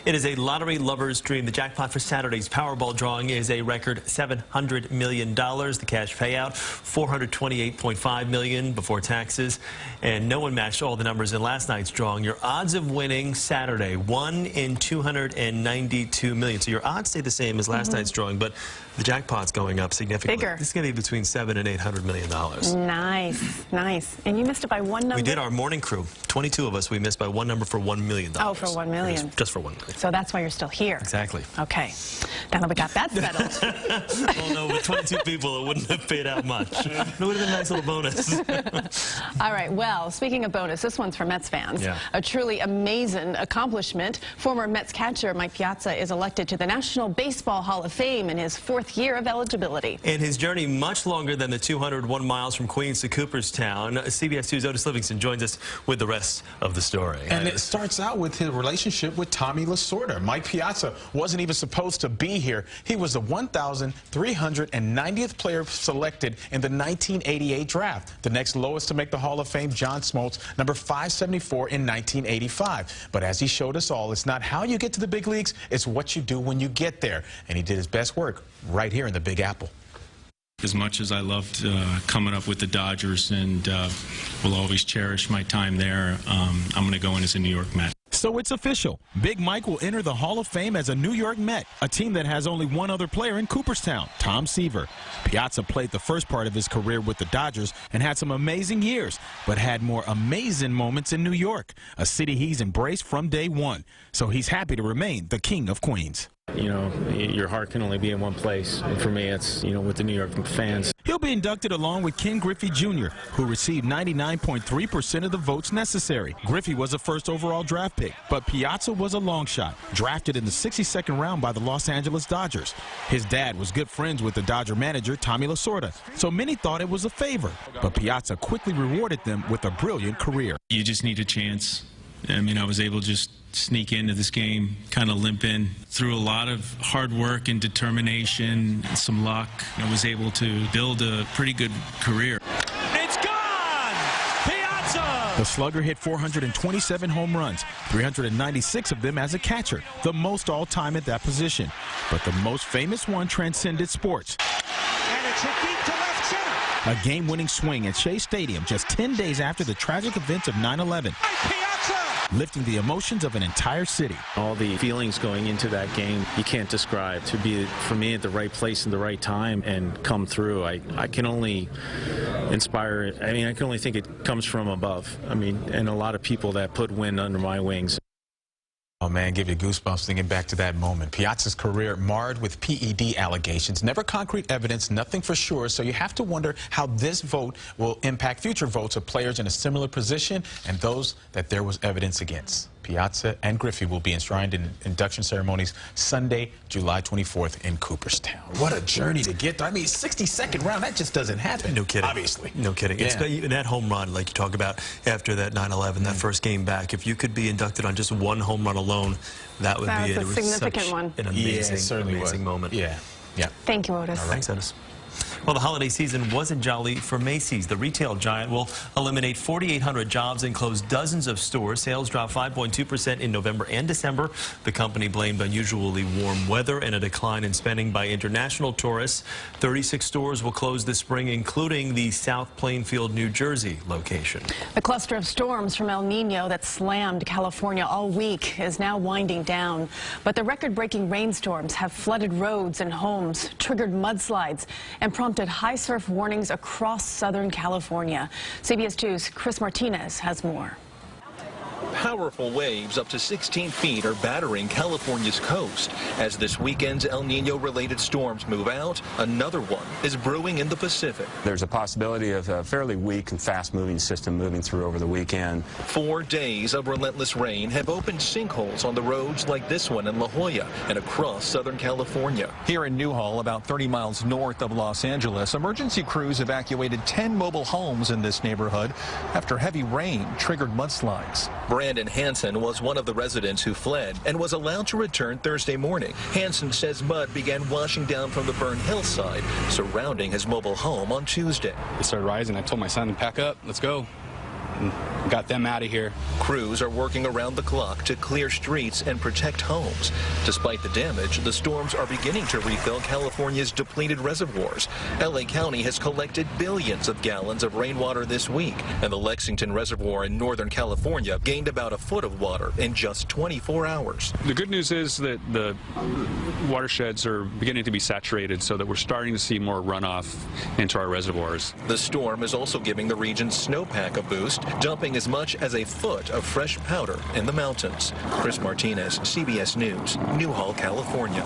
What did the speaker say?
It is a lottery lover's dream. The jackpot for Saturday's Powerball drawing is a record $700 million. The cash payout, $428.5 million before taxes. And no one matched all the numbers in last night's drawing. Your odds of winning Saturday, 1 in 292 million. So your odds stay the same as last night's drawing, but the jackpot's going up significantly. Bigger. This is going to be between $700 and $800 million. Nice, nice. And you missed it by one number? We did. Our morning crew, 22 of us, we missed by one number for $1 million. Oh, for $1 million. Just for $1 million. So that's why you're still here. Exactly. Okay. Now that we got that settled. Well, no, with 22 people, it wouldn't have paid out much. It would have been a nice little bonus. All right. Well, speaking of bonus, this one's for Mets fans. Yeah. A truly amazing accomplishment. Former Mets catcher Mike Piazza is elected to the National Baseball Hall of Fame in his 4th year of eligibility. And his journey much longer than the 201 miles from Queens to Cooperstown. CBS 2's Otis Livingston joins us with the rest of the story. And it starts out with his relationship with Tommy Lasorda. Mike Piazza wasn't even supposed to be here. He was the 1,390th player selected in the 1988 draft. The next lowest to make the Hall of Fame, John Smoltz, number 574 in 1985. But as he showed us all, it's not how you get to the big leagues, it's what you do when you get there. And he did his best work right here in the Big Apple. As much as I loved coming up with the Dodgers and will always cherish my time there, I'm going to go in as a New York Met. So it's official. Big Mike will enter the Hall of Fame as a New York Met, a team that has only one other player in Cooperstown, Tom Seaver. Piazza played the first part of his career with the Dodgers and had some amazing years, but had more amazing moments in New York, a city he's embraced from day one. So he's happy to remain the king of Queens. You know, your heart can only be in one place. And for me, it's, you know, with the New York fans. He'll be inducted along with Ken Griffey Jr., who received 99.3% of the votes necessary. Griffey was a first overall draft pick, but Piazza was a long shot, drafted in the 62nd round by the Los Angeles Dodgers. His dad was good friends with the Dodger manager, Tommy Lasorda, so many thought it was a favor. But Piazza quickly rewarded them with a brilliant career. You just need a chance. I mean, I was able to just sneak into this game, kind of limp in. Through a lot of hard work and determination and some luck, I was able to build a pretty good career. It's gone! Piazza! The slugger hit 427 home runs, 396 of them as a catcher, the most all-time at that position. But the most famous one transcended sports. And it's hit deep to left center. A game-winning swing at Shea Stadium just 10 days after the tragic events of 9/11. Lifting the emotions of an entire city. All the feelings going into that game, you can't describe. To be, for me, at the right place at the right time and come through, I can only inspire. I mean, I can only think it comes from above. I mean, and a lot of people that put wind under my wings. Oh, man, give you goosebumps thinking back to that moment. Piazza's career marred with PED allegations. Never concrete evidence, nothing for sure. So you have to wonder how this vote will impact future votes of players in a similar position and those that there was evidence against. Piazza and Griffey will be enshrined in induction ceremonies Sunday, July 24th in Cooperstown. What a journey to get there. I mean, 62nd round, that just doesn't happen. No kidding. Obviously. No kidding. Yeah. It's that home run, like you talk about after that 9/11, that first game back, if you could be inducted on just one home run alone, that would be a significant one. An amazing, certainly amazing moment. Yeah. Yeah. Thank you, Otis. Thanks, Otis. Well, the holiday season wasn't jolly for Macy's. The retail giant will eliminate 4,800 jobs and close dozens of stores. Sales dropped 5.2% in November and December. The company blamed unusually warm weather and a decline in spending by international tourists. 36 stores will close this spring, including the South Plainfield, New Jersey location. The cluster of storms from El Nino that slammed California all week is now winding down. But the record-breaking rainstorms have flooded roads and homes, triggered mudslides, and prompted high surf warnings across Southern California. CBS 2's Chris Martinez has more. Powerful waves up to 16 feet are battering California's coast. As this weekend's El Nino-related storms move out, another one is brewing in the Pacific. There's a possibility of a fairly weak and fast-moving system moving through over the weekend. 4 days of relentless rain have opened sinkholes on the roads like this one in La Jolla and across Southern California. Here in Newhall, about 30 miles north of Los Angeles, emergency crews evacuated 10 mobile homes in this neighborhood after heavy rain triggered mudslides. Brandon Hansen was one of the residents who fled and was allowed to return Thursday morning. Hansen says mud began washing down from the burned hillside surrounding his mobile home on Tuesday. It started rising. I told my son to pack up. Let's go. and got them out of here. Crews are working around the clock to clear streets and protect homes. Despite the damage, the storms are beginning to refill California's depleted reservoirs. LA County has collected billions of gallons of rainwater this week, and the Lexington Reservoir in Northern California gained about a foot of water in just 24 hours. The good news is that the watersheds are beginning to be saturated, so that we're starting to see more runoff into our reservoirs. The storm is also giving the region's snowpack a boost, dumping as much as a foot of fresh powder in the mountains. Chris Martinez, CBS News, Newhall, California.